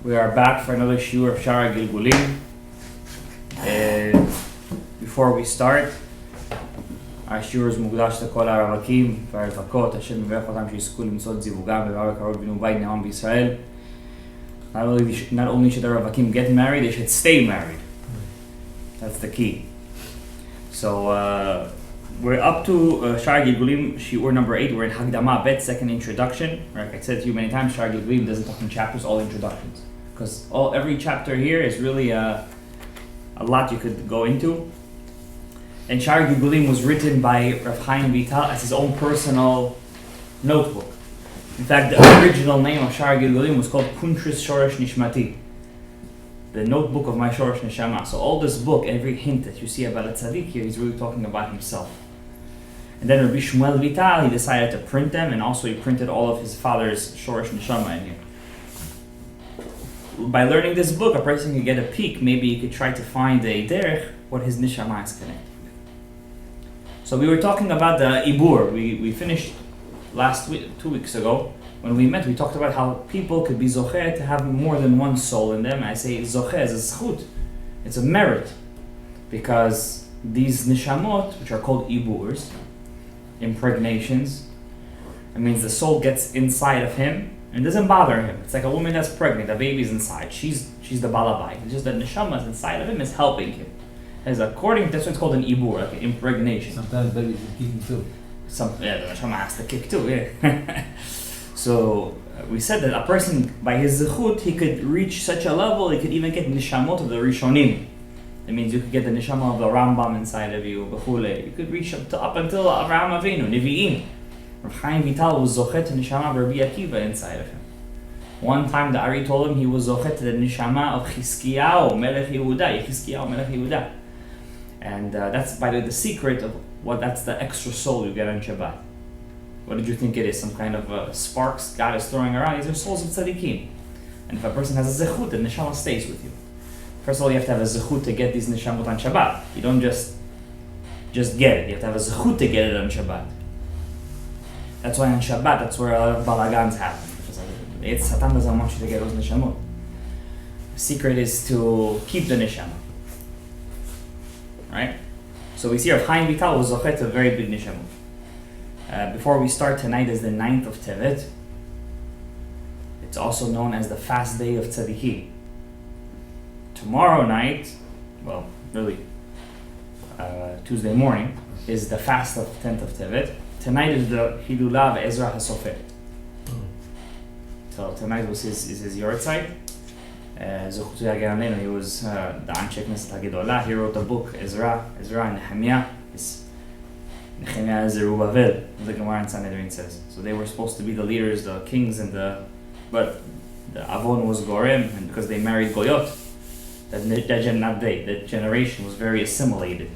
We are back for another shiur of Shaar Hagilgulim. And before we start, our shiur is mukdash לכל הרווקים והרווקות. השם מברך אותם שיזכו למצוא את זיווגם בדבר הקרוב בנו בית נעם בישראל. Not only should the ravakim get married, they should stay married. That's the key. So we're up to Shaar Hagilgulim, shiur number 8. We're in Hagilgulim-8, second introduction. Like I said to you many times, Shaar Hagilgulim doesn't talk in chapters, all introductions. Because every chapter here is really a lot you could go into. And Shaar Hagilgulim was written by Rav Chaim Vital as his own personal notebook. In fact, the original name of Shaar Hagilgulim was called Kuntris Shoresh Nishmati, the notebook of my Shoresh Neshama. So all this book, every hint that you see about a tzaddik here, he's really talking about himself. And then Rabbi Shmuel Vital, he decided to print them, and also he printed all of his father's Shoresh Neshama in here. By learning this book, a person can get a peek. Maybe you could try to find a derech, what his neshama is connected with. So we were talking about the ibur. We finished last week, 2 weeks ago. When we met, we talked about how people could be zocher to have more than one soul in them. I say zocher is a zchut. It's a merit. Because these neshamot, which are called iburs, impregnations, it means the soul gets inside of him and doesn't bother him. It's like a woman that's pregnant, a baby's inside. She's the balabai. It's just that neshama inside of him is helping him. That's why it's called an ibur, like an impregnation. Sometimes babies are kicking too. The neshama has to kick too, yeah. So we said that a person, by his zechut, he could reach such a level, he could even get neshamot of the rishonim. It means you could get the neshama of the Rambam inside of you, b'chule. You could reach up until Avraham Avinu, Nevi'im. Rav Chaim Vital was zochet to neshama of Rabbi Akiva inside of him. One time the Ari told him he was zochet to the neshama of Chizkiyahu Melech Yehuda, Chizkiyahu Melech Yehuda. And that's, by the way, the secret of that's the extra soul you get on Shabbat. What did you think it is? Some kind of sparks God is throwing around? These are souls of tzaddikim. And if a person has a zechut, the neshama stays with you. First of all, you have to have a zechut to get these neshamot on Shabbat. You don't just get it. You have to have a zechut to get it on Shabbat. That's why on Shabbat, that's where a lot of balagans happen. Because Satan doesn't want you to get those neshamot. The secret is to keep the neshama. Right? So we see Rav Chaim Vital was zochet a very big neshamot. Before we start, tonight is the 9th of Tevet. It's also known as the fast day of tzaddikim. Tomorrow night, well, really, Tuesday morning, is the fast of 10th of Tevet. Tonight is the Hilulah of Ezra HaSofer. So tonight was his yahrzeit. Zuchtu Yaganenu, he was the Anshe Knesset HaGedolah. He wrote a book, Ezra and Nehemiah. Nehemiah is Zerubbabel, as the Gemara in Sanhedrin says. So they were supposed to be the leaders, the kings, but the Avon was Gorem, and because they married Goyot, that generation was very assimilated.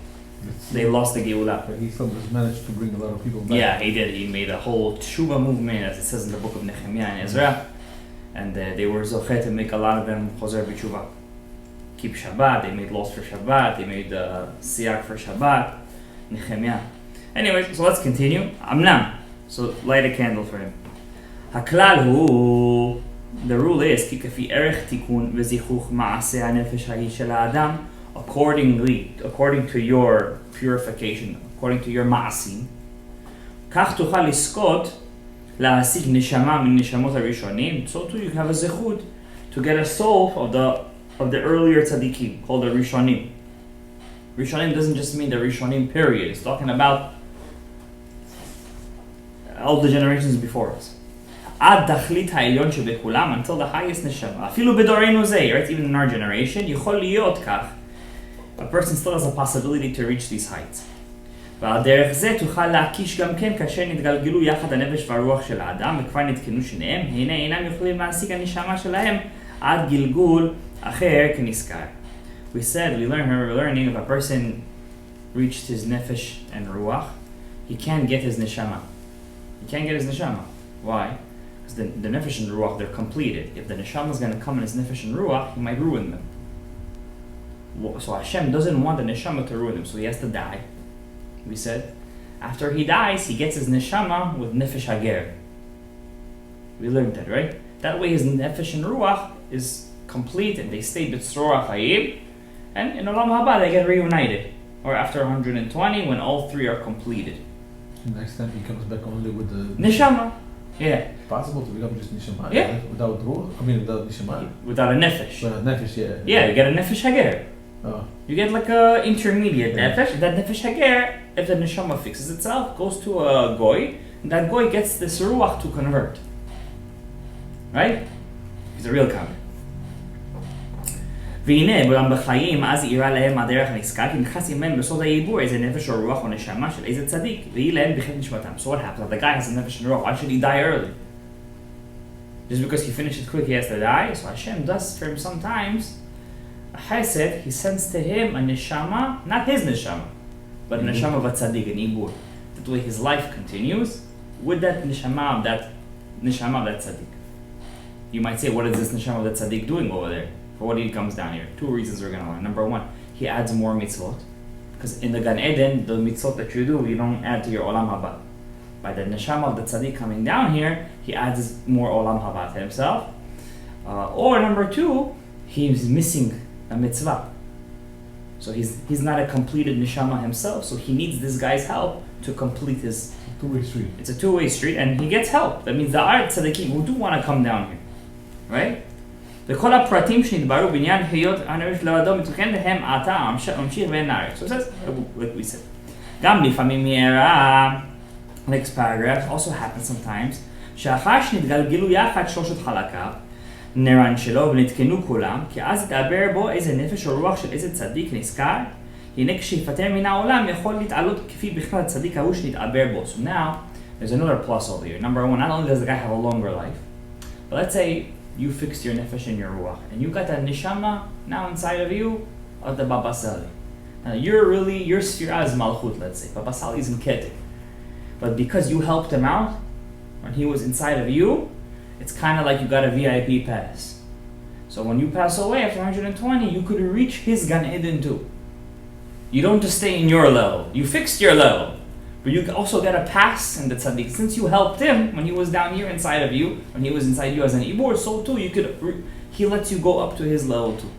They lost the Geulah. He managed to bring a lot of people back. Yeah, he did. He made a whole tshuva movement, as it says in the book of Nehemiah and Ezra. And they were zochet to make a lot of them chozer b'tshuva. Keep Shabbat, they made laws for Shabbat, they made siyak for Shabbat, Nehemiah. Anyway, so let's continue. Amnam. So light a candle for him. Haklal hu. The rule is, ki kafi erech tikun v'zichuch ma'aseh ha'nefesh ha'hi shel ha'adam, according to your purification, according to your ma'asim, kach tuchal liskot la'asik neshama min neshamot harishonim, so too you have a zechut to get a soul of the earlier tzaddikim, called the rishonim. Rishonim doesn't just mean the rishonim period. It's talking about all the generations before us. Ad tachlit ha'elyon shebekulam, until the highest neshama. Afilu b'doreinu zeh, right? Even in our generation, yichol liyot kach. A person still has a possibility to reach these heights. ועל דרך זה תוכל להקיש גם כן כאשר נתגלגלו יחד הנפש והרוח של האדם וכבר נתקנו שניהם, הנה אינם יכולים להשיג הנשמה שלהם עד גלגול אחר כנזכר. We were learning if a person reached his nefesh and ruach, he can't get his neshama. He can't get his neshama. Why? Because the nefesh and ruach, they're completed. If the neshama is going to come in his nefesh and ruach, he might ruin them. So Hashem doesn't want the neshama to ruin him, so he has to die. We said, after he dies, he gets his neshama with nefesh hager. We learned that, right? That way his nefesh and ruach is complete and they stay b'tzorah chayim, and in Olam Haba they get reunited, or after 120 when all three are completed. Next time he comes back only with the Neshama, yeah. Possible to become just neshama, Yeah. right? Without ruh. I mean, without neshama. Without a nefesh. But nefesh, yeah. Yeah, you get a nefesh hager. Oh. You get like a intermediate nefesh. That nefesh hager, if the neshama fixes itself, goes to a goy, and that goy gets this ruach to convert. Right? He's a real convert. והנה, בעולם בחיים, אז אירה להם הדרך הנזכר, כי נכנס עמהם בסוד העיבור איזה נפש או רוח או נשמה של איזה צדיק, והיא להם בחטא נשמתם. So what happens? The guy has a nefesh and ruach. Why should he die early? Just because he finished it quick, he has to die? So Hashem does for him sometimes a chesed. He sends to him a neshama, not his neshama, but a neshama of a tzaddik, an ibur. That way his life continues with that neshama of that tzaddik. You might say, what is this neshama of that tzaddik doing over there? For what he comes down here? Two reasons we're going to learn. Number one, he adds more mitzvot. Because in the Gan Eden, the mitzvot that you do, you don't add to your Olam Haba. By the neshama of the tzaddik coming down here, he adds more Olam Haba to himself. Or number two, he's missing a mitzvah. So he's not a completed neshama himself, so he needs this guy's help to complete his... Two-way street. It's a two-way street, and he gets help. That means the Ar tzaddikim who do want to come down here. Right? וכל הפרטים שנתבררו בעניין היות הנפש לאדם מתוקן להם עתה ממשיך ואין הארץ. So it says, like we said, גם לפעמים יראה, next paragraph, also happens sometimes, שאחר שנתגלגלו יחד שלושת חלקיו, נרן שלו ונתקנו כולם, כי אז יתעבר בו איזה נפש או רוח של איזה צדיק נזכר, הנה כשיפטר מן העולם יכול להתעלות כפי בכלל הצדיק ההוא שנתעבר בו. So now, there's another plus over here. Number one, not only does the guy have a longer life, but let's say you fixed your nefesh and your ruach, and you got that neshama now inside of you of the Baba Sali. Now your sfira is malchut, let's say. Baba Sali is in ketek. But because you helped him out, when he was inside of you, it's kind of like you got a VIP pass. So when you pass away after 120, you could reach his Gan Eden too. You don't just stay in your level. You fixed your level. But you also get a pass in the tzaddik. Since you helped him when he was down here inside of you, when he was inside you as an ibur, so too he lets you go up to his level too.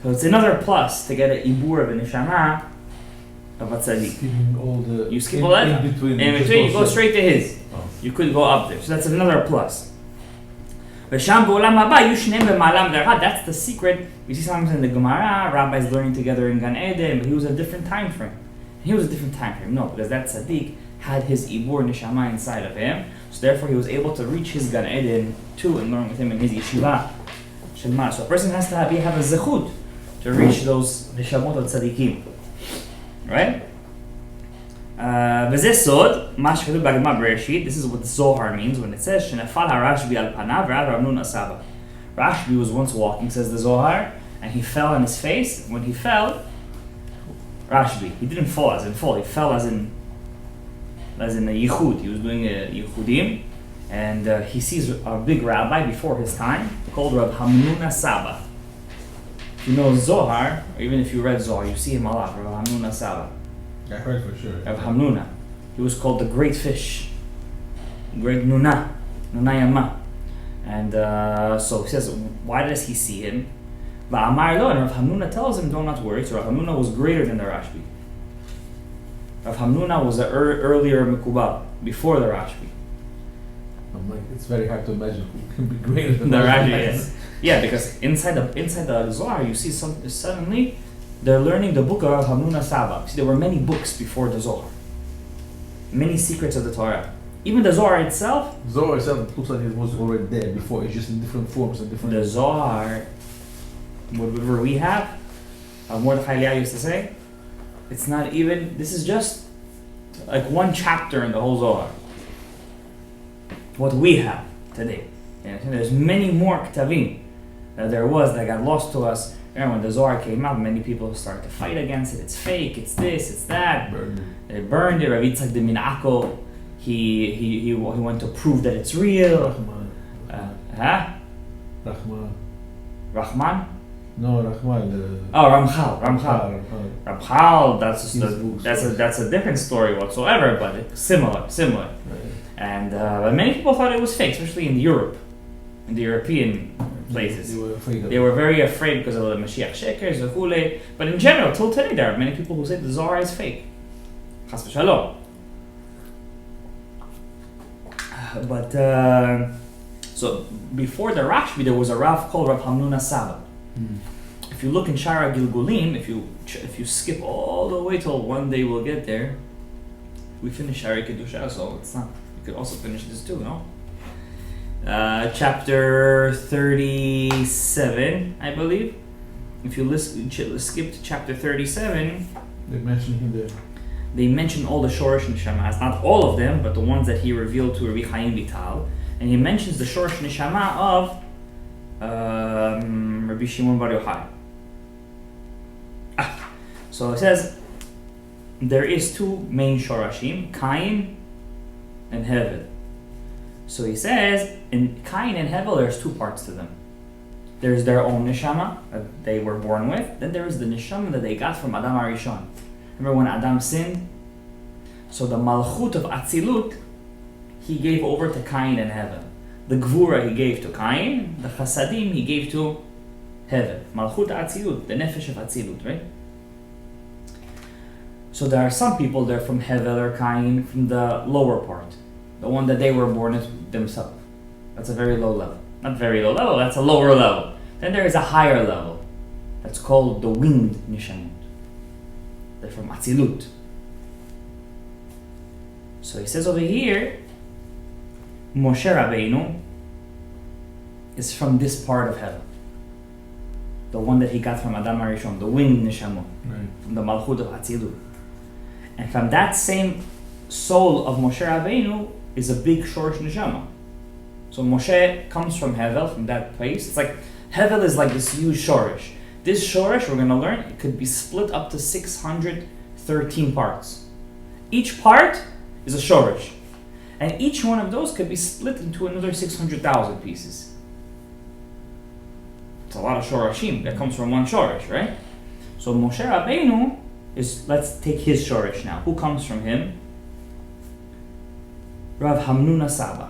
So it's another plus to get an ibur of a neshama of a tzaddik. You skip all that. In between you go straight to his. Oh. You could go up there. So that's another plus. That's the secret. We see sometimes in the Gemara, rabbis learning together in Gan Eden, but he was a different time frame. He was a different time frame. No, because that tzaddik had his ibur neshama inside of him, so therefore he was able to reach his Gan Eden too and learn with him in his yeshiva. So a person has to have a zechut to reach those neshamot of tzaddikim, right? וזה סוד, מה שכתוב בהקדמה בראשית, this is what Zohar means when it says שנפל הרשב"י על פניו ועל רב נונה סבא. Rashbi was once walking, says the Zohar, and he fell on his face. When he fell, Rashbi, he didn't fall as in fall, he fell as in a yichud. He was doing a yichudim, and he sees a big rabbi before his time called Rav Hamnuna Saba. If you know Zohar, or even if you read Zohar, you see him a lot, Rav Hamnuna Saba. I heard for sure. Rav Hamnuna. He was called the Great Fish. Great Nuna. Nunayama. And so he says, why does he see him? Va'amar lo, and Rav Hamnuna tells him, don't not worry. So Rav Hamnuna was greater than the Rashbi. Rav Hamnuna was an earlier Mekubal, before the Rashbi. I'm like, it's very hard to imagine who can be greater than the Rashbi. Yes. Yeah, because inside the Zohar, you see suddenly they're learning the book of Rav Hamnuna Saba. See, there were many books before the Zohar. Many secrets of the Torah. Even the Zohar itself. Zohar itself looks like it was already there before. It's just in different forms and different. The Zohar, whatever we have, Mordechai Eliyahu used to say, it's not even. This is just like one chapter in the whole Zohar. What we have today. And there's many more ketavim that there was that got lost to us. And when the Zohar came out, many people started to fight against it. It's fake. It's this. It's that. They burned it. Rav Yitzchak de Minako. He went to prove that it's real. Rahman? No, Rahman. Ramchal. Ramchal. That's a different story whatsoever, but it's similar. Right. And but many people thought it was fake, especially in Europe, in the European places. They were afraid of They were very afraid because of the Mashiach Shekers, the. But in general, till today, there are many people who say the Zohar is fake. Chas v'shalom. But so before the Rashbi, there was a Rav called Rav Hamnuna Saba. If you look in Shaar Hagilgulim, if you skip all the way till one day we'll get there, we finish Shari Kedusha, so it's not. You could also finish this too, no? Chapter 37, I believe. If you skip to chapter 37, They mentioned him there. they mention all the Shorish Neshamas, not all of them, but the ones that he revealed to Rabbi Chaim Vital, and he mentions the Shorish Neshama of Rabbi Shimon Bar Yochai. So it says there is two main Shorashim, Cain and Hevel. So he says in Cain and Hevel there's two parts to them. There's their own neshama that they were born with. Then there is the neshama that they got from Adam Arishon. Remember when Adam sinned? So the malchut of Atzilut he gave over to Cain and Hevel. The gvura he gave to Cain. The chasadim he gave to Hevel. Malchut Atzilut, the nefesh of Atzilut, right? So there are some people that are from Hevel or Cain from the lower part, the one that they were born with themselves. That's a very low level. Not very low level, that's a lower level. Then there is a higher level. That's called the winged nishamot. They're from Atzilut. So he says over here, Moshe Rabbeinu is from this part of Hevel. The one that he got from Adam Arishon, the winged nishamot, from the Malchut of Atzilut. And from that same soul of Moshe Rabbeinu is a big Shorish Neshama. So Moshe comes from Hevel, from that place. It's like, Hevel is like this huge Shorish. This Shorish, we're going to learn, it could be split up to 613 parts. Each part is a Shorish. And each one of those could be split into another 600,000 pieces. It's a lot of Shorashim that comes from one Shorish, right? So Moshe Rabbeinu is, let's take his Shorish now. Who comes from him? Rav Hamnuna Saba.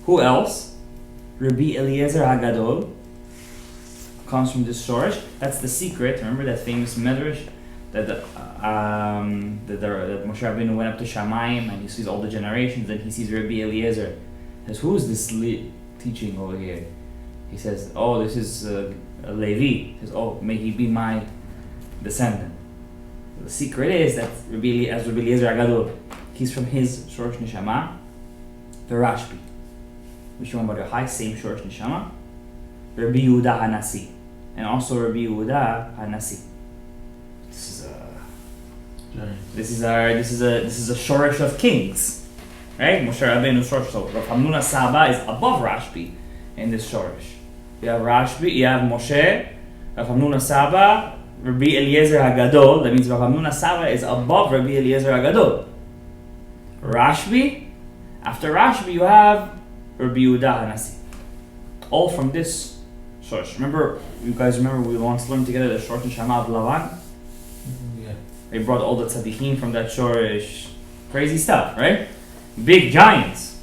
Who else? Rabbi Eliezer Hagadol comes from this Shorish. That's the secret. Remember that famous medrash that Moshe Rabbeinu went up to Shamayim and he sees all the generations. Then he sees Rabbi Eliezer. He says, "Who is this teaching over here?" He says, "Oh, this is a Levi." He says, "Oh, may he be my descendant." The secret is that Rabbi Eliezer Hagadol, he's from his Shorish Neshama, the Rashbi. Shimon Bar Yochai, same Shorish Neshama. Rabbi Yehuda Hanasi, and also Rabbi Yehuda Hanasi. This is a Shorish of kings, right? Moshe Rabbeinu's Shorish. So Rav Hamnuna Saba is above Rashbi in this Shorish. You have Rashbi, you have Moshe, Rav Hamnuna Saba, Rabbi Eliezer Hagadol. That means Rav Hamnuna Saba is above Rabbi Eliezer Hagadol. Rashbi, after Rashbi you have Rabbi Yehuda Hanasi. All from this Shorish. You guys remember we once learned together the Shorish Neshama of Lavan? Yeah. They brought all the tzaddikim from that Shorish. Crazy stuff, right? Big giants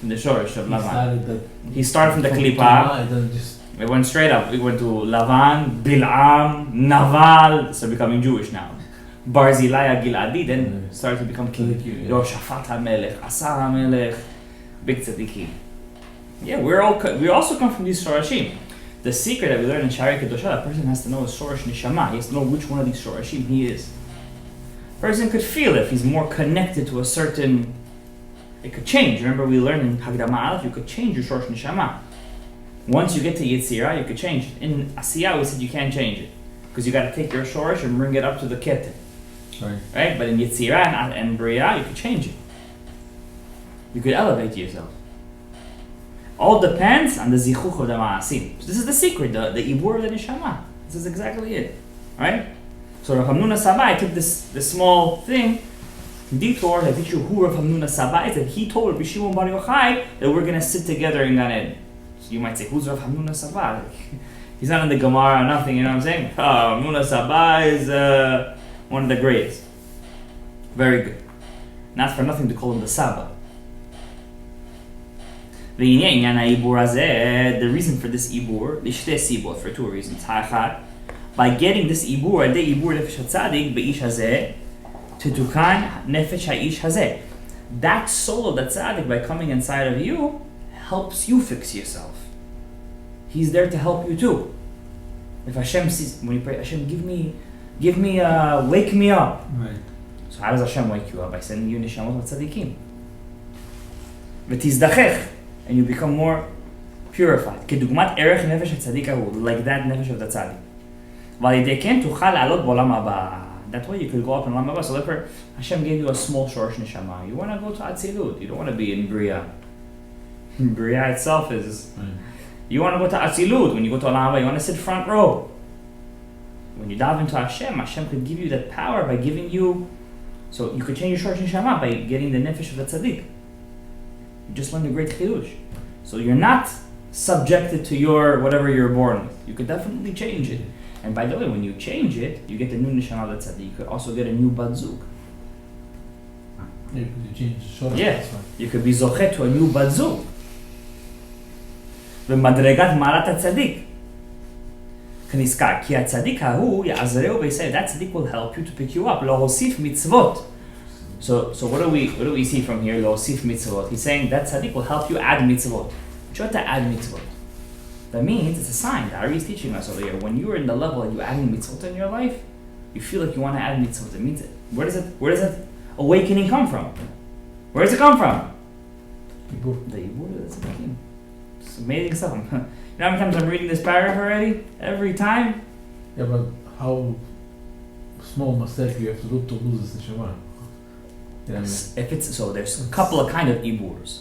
in the Shorish of Lavan. He started from the Klippa. It went straight up. We went to Lavan, Bil'am, Naval, so becoming Jewish now. Barzilai Giladi, then started to become king. Yoshafat HaMelech, Asa HaMelech, big tzaddikim. Yeah, we also come from these Shorashim. The secret that we learn in Shaar Kedusha, a person has to know his Shorish Neshama. He has to know which one of these Shorashim he is. A person could feel if he's more connected to a certain... It could change. Remember we learned in Hagdama Aleph, you could change your Shorish Neshama. Once you get to Yetzirah, you could change it. In Asiyah, we said you can't change it. Because you got to take your Shorish and bring it up to the Keter. Right? But in Yetzirah and Bria, you could change it. You could elevate yourself. All depends on the zichuch of the ma'asim. So this is the secret, the ibur of the neshama. This is exactly it, right? So Rav Hamnuna Saba, I took this small thing, detour to teach you who Rav Hamnuna Saba is, that he told Rabbi Shimon Bar Yochai that we're gonna sit together in Gan Eden. So you might say, who's Rav Hamnuna Saba? He's not in the Gemara or nothing, you know what I'm saying? Rav Hamnuna Saba is one of the greatest. Very good. Not for nothing to call him the Saba. והנה עניין העיבור הזה, the reason for this עיבור, לשתי סיבות, for two reasons. האחת, by getting this עיבור, על ידי עיבור נפש הצדיק באיש הזה, תתוקן נפש האיש הזה. That soul of the tzaddik, by coming inside of you, helps you fix yourself. He's there to help you too. If Hashem sees, when you pray, Hashem, wake me up. Right. So how does Hashem wake you up? By sending you neshamot tzaddikim. ותזדחך, and you become more purified. כדוגמת ערך נפש הצדיק ההוא, like that נפש of the tzaddik. ועל ידי כן תוכל לעלות בעולם הבא. That way you could go up in Olam Haba. So therefore, Hashem gave you a small shorsh neshama. You want to go to Atzilut. You don't want to be in Bria. Bria itself is... You want to go to Atzilut. When you go to Olam Haba, you want to sit front row. When you dive into Hashem could give you that power by giving you... So you could change your shorsh neshama by getting the nefesh of the tzaddik. You just learned a great chidush. So you're not subjected to your whatever you're born with. You could definitely change it. And by the way, when you change it, you get the new neshama of the tzaddik. You could also get a new bat zug. Yeah, because you change the shorsh. Yeah, you could be zochet to a new bat zug. ומדרגת מעלת הצדיק. כנזכר, כי הצדיק ההוא יעזרהו ויסייע. That tzaddik will help you to pick you up. להוסיף מצוות. So what do we see from here? להוסיף מצוות. He's saying that tzaddik will help you add mitzvot. What to add mitzvot? That means it's a sign. The Ari is teaching us over here. When you are in the level and you're adding mitzvot in your life, you feel like you want to add mitzvot. It means where does that awakening come from? Where does it come from? The Yibur. That's the king. It's amazing stuff. You know how many times I'm reading this paragraph already? Every time? Yeah, but how small mistake you have to do to lose this neshama? You know what I mean? If it's so, there's a couple of kind of iburs.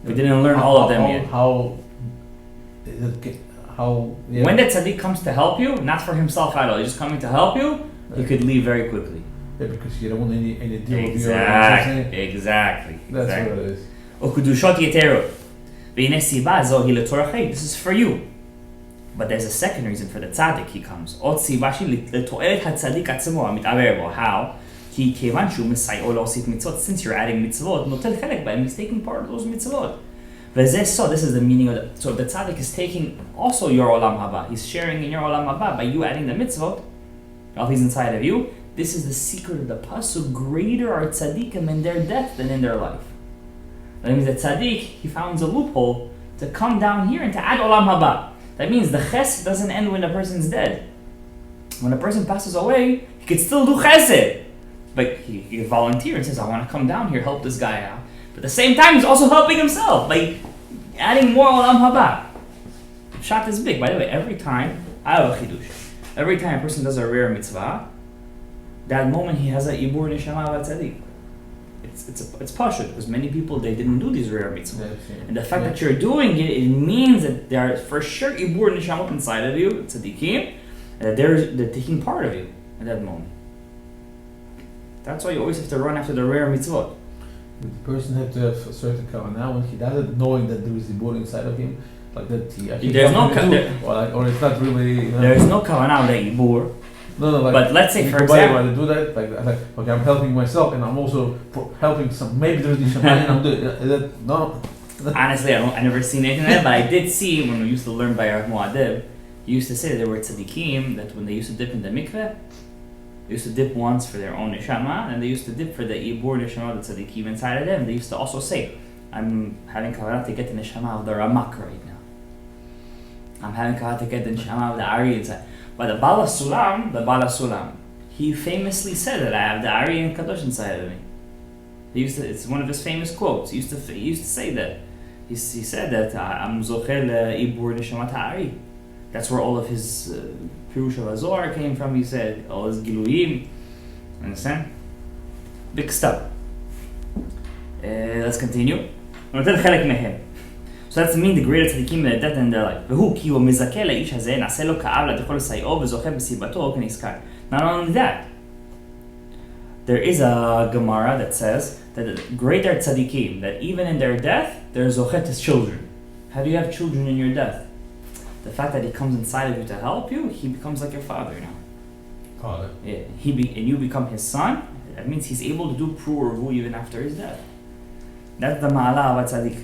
We didn't learn all of them yet. When the tzaddik comes to help you, not for himself at all, he's just coming to help you, he could leave very quickly. Yeah, because you don't want any deal with your... Exactly. That's what it is. וקדושות יתרות. והנה סיבה זו היא לצורך חיים. This is for you. But there's a second reason for the tzaddik he comes. עוד סיבה שהיא לתועלת הצדיק עצמו המתעבר בו. How? כי כיוון שהוא מסייעו להוסיף מצוות, since you're adding מצוות, נוטל חלק בהם, he's taking part of those מצוות. וזה so, this is the meaning of the... So the tzaddik is taking also your olam haba. He's sharing in your olam haba by you adding the mitzvot, while he's inside of you. This is the secret of the pasuk. Greater are tzaddikim in their death than in their life. That means that tzaddik, he found a loophole to come down here and to add olam haba. That means the chesed doesn't end when a person's dead. When a person passes away, he could still do chesed. But he volunteers and says, I want to come down here, help this guy out. But at the same time, he's also helping himself by adding more olam haba. Pshat is big. By the way, every time, I have a chidush. Every time a person does a rare mitzvah, that moment he has a ibur neshama tzaddik. It's pashut, because many people, they didn't do these rare mitzvah. And the fact that you're doing it, it means that there are for sure ibur neshamot inside of you, tzaddikim, that they're taking part of you at that moment. That's why you always have to run after the rare mitzvot. The person has to have a certain kavanah when he does it, knowing that there is ibur inside of him, like that he actually There's no or it's not really. You know, there is no kavanah of the ibur. No, like, but let's say for example, example, when I do that, like okay, I'm helping myself and I'm also helping some. Maybe there's this and I'm doing that. No. Honestly, I never seen anything like that, but I did see when we used to learn by Rav Gadaev, he used to say that there were tzaddikim that when they used to dip in the mikveh, they used to dip once for their own neshama, and they used to dip for the ibur neshama of the tzaddikim inside of them. They used to also say, I'm having kavanah to get the neshama of the ramak right now. I'm having kavanah to get the neshama of the ari inside. But the Bala Sulam, he famously said that I have the Ari and Kadosh inside of me. It's one of his famous quotes. He used to say that. He said that I'm Zochel Ibur Neshamat Ari. That's where all of his Pirush of Azor came from. He said all his Giluyim. Understand? Big stuff. Let's continue. So that's mean the greater tzaddikim in their death and their life. והוא כי הוא מזכה לאיש הזה, נעשה לו כאב לתוכל לסייעו וזוכה בסיבתו כנזכר. Not only that, there is a Gemara that says that the greater tzaddikim, that even in their death, they're zochet as children. How do you have children in your death? The fact that he comes inside of you to help you, he becomes like your father now. Father. Yeah, and you become his son. That means he's able to do pru or vu even after his death. That's the ma'ala of a tzaddik.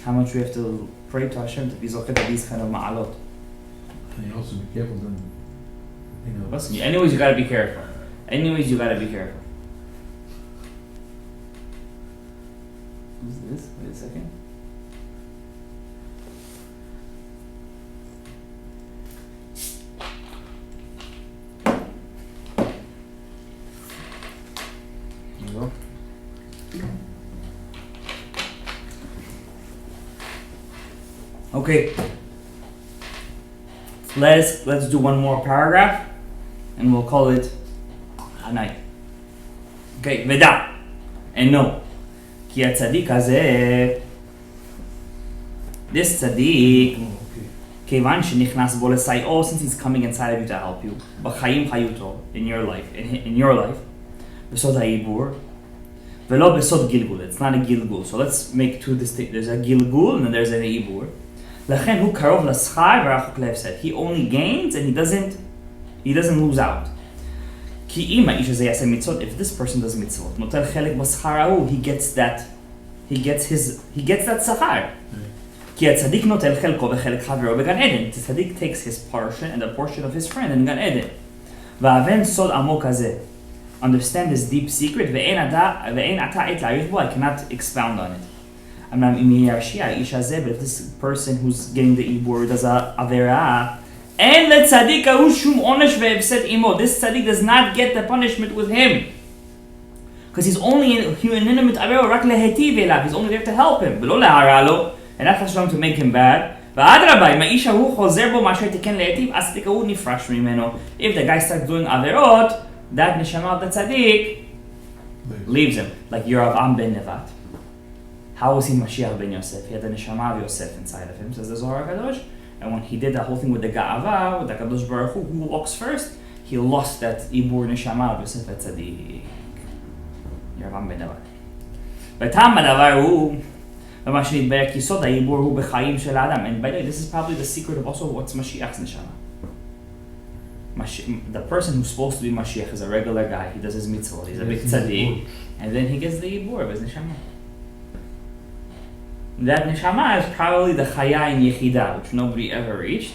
how much we have to pray to Hashem to be zocheh to these kind of ma'alot. And you also be careful then, you know. Listen, anyways, you gotta be careful. Anyways, you gotta be careful. Who's this? Wait a second. Here you go. Okay. Let's do one more paragraph, and we'll call it a night. Okay, ודע, and know, כי הצדיק הזה, this צדיק, כיוון שנכנס בו לסייעו, since he's coming inside of you to help you, בחיים חיותו, in your life, בסוד העיבור, ולא בסוד גלגול, it's not a גלגול. So let's make two distinct, there's a גלגול and then there's an עיבור. לכן הוא קרוב לשכר ורחוק להפסד. He only gains and he doesn't lose out. כי אם האיש הזה יעשה מצוות, if this person does מצוות, נוטל חלק בשכר ההוא, he gets that שכר. כי הצדיק נוטל חלקו וחלק חברו בגן עדן. The tzaddik takes his portion and the portion of his friend in גן עדן. והבן סוד עמוק הזה. Understand this deep secret, ואין עתה עת להעריך בו, I cannot expound on it. אמנם אם יהיה הרשיע האיש הזה, but if this person who's getting the עיבור does עבירה, אין לצדיק ההוא שום עונש והפסד עמו. This tzaddik does not get the punishment with him. Because he's inanimate עבירו רק להיטיב אליו, he's only there to help him, ולא להרע לו, and not Shalom to make him bad. ואדרבה, אם האיש ההוא חוזר בו מאשר תיקן להיטיב, אז הצדיק ההוא נפרש ממנו. If the guy starts doing עבירות, that neshama of the tzaddik leaves him. Like Yeravam ben Nevat. How was he Mashiach ben Yosef? He had the neshama of Yosef inside of him, says the Zohar HaKadosh. And when he did that whole thing with the Ga'ava, with the Kadosh Baruch Hu, who walks first, he lost that Ibur neshama of Yosef at tzaddik. Yeravam ben Nevat. ותם הדבר הוא, ומה שנתברר כי סוד העיבור הוא בחיים של האדם. And by the way, this is probably the secret of also what's Mashiach's neshama. The person who's supposed to be Mashiach is a regular guy. He does his mitzvot. He's a big tzaddik, and then he gets the ibur of his neshama. That neshama is probably the chaya in Yechida, which nobody ever reached,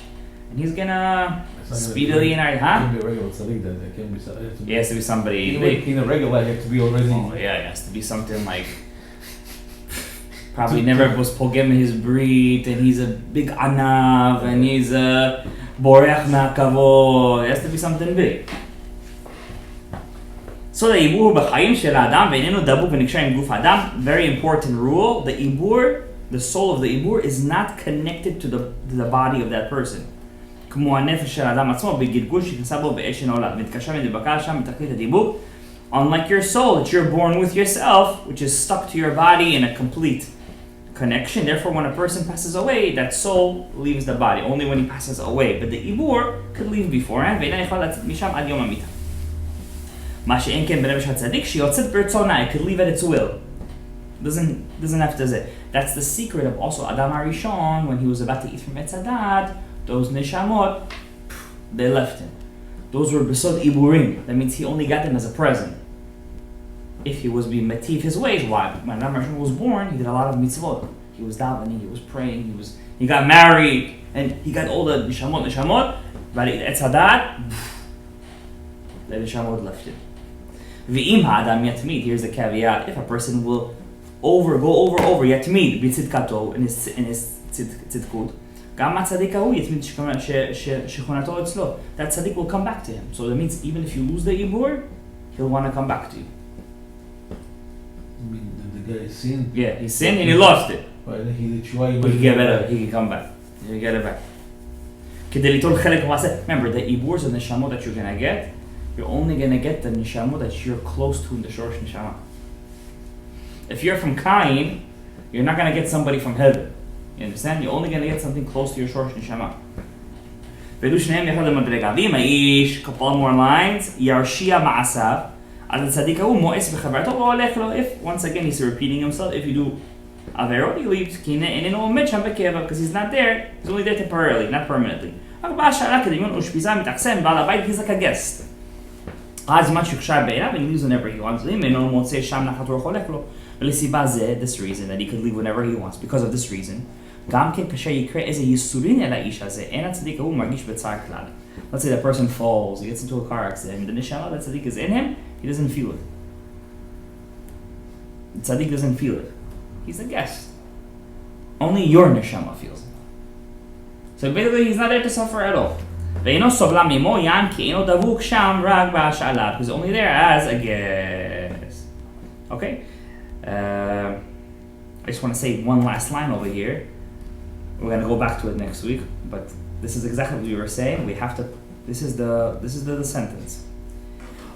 and he's gonna speedily in our It can't be a regular tzaddik then. It can't be. He has to be somebody. In a regular, you have to be already. Oh yeah, it has to be something like. Probably never was pogem in his breed, and he's a big anav, and he's a. Boreach מהכבוד, it has to be something big. So the ibur בחיים של האדם ואיננו דבוק ונקשר עם גוף האדם. Very important rule, the ibur, the soul of the ibur is not connected to the body of that person. כמו הנפש של האדם עצמו בגלגול שנכנסה בו באש הנולד, מתקשר ונדבקה שם מתכלית הדיבוק. Unlike your soul that you're born with yourself, which is stuck to your body in a complete connection. Therefore, when a person passes away, that soul leaves the body only when he passes away. But the ibur could leave beforehand. ואינה יכולה לצאת משם עד יום המיתה. מה שאין כן בנפש הצדיק שיוצאת ברצונה, it could leave at its will. Doesn't have to say. That's the secret of also Adam HaRishon when he was about to eat from Etz Hadat. Those neshamot, they left him. Those were besod iburim. That means he only got them as a present. If he was being mativ his ways, why? When Adam HaRishon was born, he did a lot of mitzvot. He was davening, he was praying, he got married, and he got all the neshamot. But Etz Hadat, the neshamot left him. V'im ha'adam yatmid. Here's the caveat: if a person will go over yatmid b'tzidkato in his tzidkut, גם הצדיק ההוא יתמיד שכונתו אצלו. That tzaddik will come back to him. So that means even if you lose the ibur, he'll want to come back to you. I mean, the guy sinned. Yeah, he sinned and he lost it. But he tried. But he get better. He can come back. He get it back. כדי ליטול חלק במעשה. Remember, the iburs and the neshamot that you're gonna get, you're only gonna get the neshamot that you're close to in the shorsh neshama. If you're from Cain, you're not gonna get somebody from heaven. You understand? You're only gonna get something close to your shorsh neshama. ואלו שניהם יחד למדרגה. ואם האיש, couple more lines, ירשיע מעשיו, אז הצדיק ההוא מואס בחברתו והולך לו. If, once again, he's repeating himself, if you do עבירות, he leaves, כי איננו עומד שם בקבע, because he's not there, he's only there temporarily, not permanently. רק באה השאלה כדמיון אושפיזה מתעצם, בעל הבית, he's like a guest. הזמן שיוכשר בעיניו, and he leaves whenever he wants. אם אינו מוצא שם נחת רוח הולך לו. ולסיבה זה, this reason, that he could leave whenever he wants, because of this reason. גם כן כאשר יקרה איזה ייסורין אל האיש הזה, אין הצדיק ההוא מרגיש בצער כלל. Let's say the person falls, he gets into a car accident, the neshama that tzaddik is in him, he doesn't feel it. The tzaddik doesn't feel it. He's a guest. Only your neshama feels it. So basically he's not there to suffer at all. ואינו סובלה ממו יען כי אינו דבוק שם רק בהשאלה, because only there as a guest. Okay? I just want to say one last line over here. We're going to go back to it next week, but this is exactly what you were saying. We have to. This is the sentence.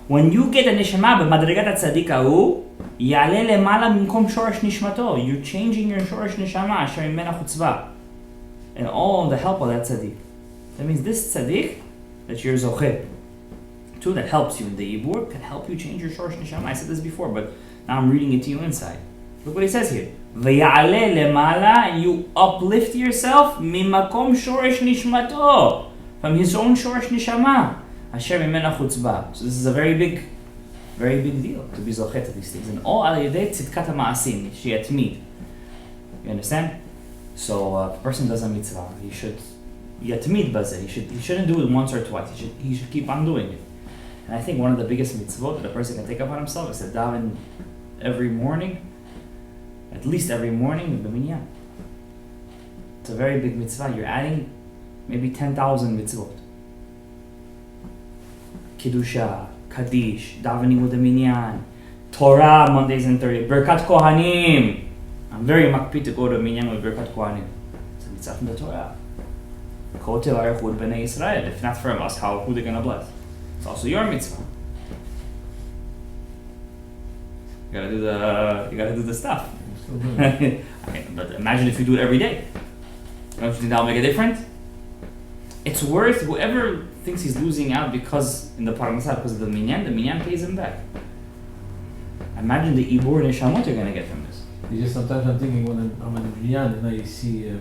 When you get a neshama b'madrigat hatzadik hahu, ya'ale lemala b'mkom shoresh nishmato. You're changing your shoresh neshama asher mimena chutzva, and all the help of that tzaddik. That means this tzaddik that you're zoche to, that helps you in the ibur, can help you change your shoresh neshama. I said this before, but now I'm reading it to you inside. Look what he says here. V'ya'ale lemala, and you uplift yourself mimakom shoresh nishmato, from his own shoresh neshama, asher mimena chutzba. So this is a very big deal to be zochet to these things. And all al yedei tzidkat ha'ma'asim, sheyatmid. You understand? So if a person does a mitzvah, he should yatmid bazeh. He shouldn't do it once or twice. He should keep on doing it. And I think one of the biggest mitzvot that a person can take upon himself is to daven every morning. At least every morning, b'minyan. It's a very big mitzvah. You're adding maybe 10,000 mitzvot. Kiddusha, Kaddish, davening with the minyan, Torah Mondays and Thursdays, Birkat Kohanim. I'm very makpid to go to minyan with Birkat Kohanim. It's a mitzvah from the Torah. Kotel Arechud B'nai Yisrael. If not from us, who are they going to bless? It's also your mitzvah. You gotta do the stuff. Okay, but imagine if you do it every day. Don't you think that'll make a difference? It's worth whoever thinks he's losing out because in the parnasah because of the minyan pays him back. Imagine the ibur neshamot you're gonna get from this. Just sometimes I'm thinking when I'm in minyan and I see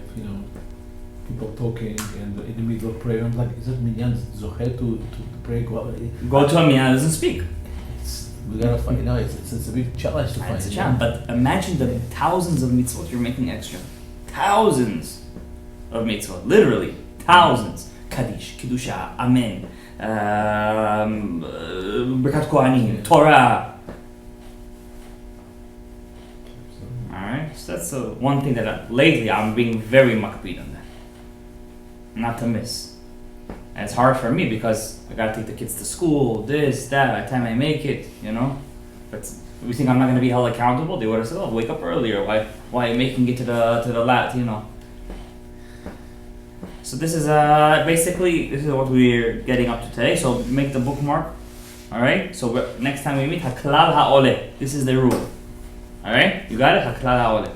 people talking and in the middle of prayer, I'm like, is it minyan zocher to pray? Go to a minyan doesn't speak. We gotta find out. It's a big challenge to find. It's a challenge, but imagine the thousands of mitzvot you're making extra. Thousands of mitzvot, literally thousands. Kaddish, Kiddusha, Amen, Birkat Kohanim, Torah. Alright, so that's one thing that lately I'm being very makpid on that. Not to miss. And it's hard for me because I gotta take the kids to school, this, that, by the time I make it, But we think I'm not gonna be held accountable. They would have said, "Oh, wake up earlier. Why are you making it to the lat?" So this is basically what we're getting up to today. So make the bookmark. All right. So next time we meet, haklal ha'oleh. This is the rule. All right. You got it. Haklal ha'oleh.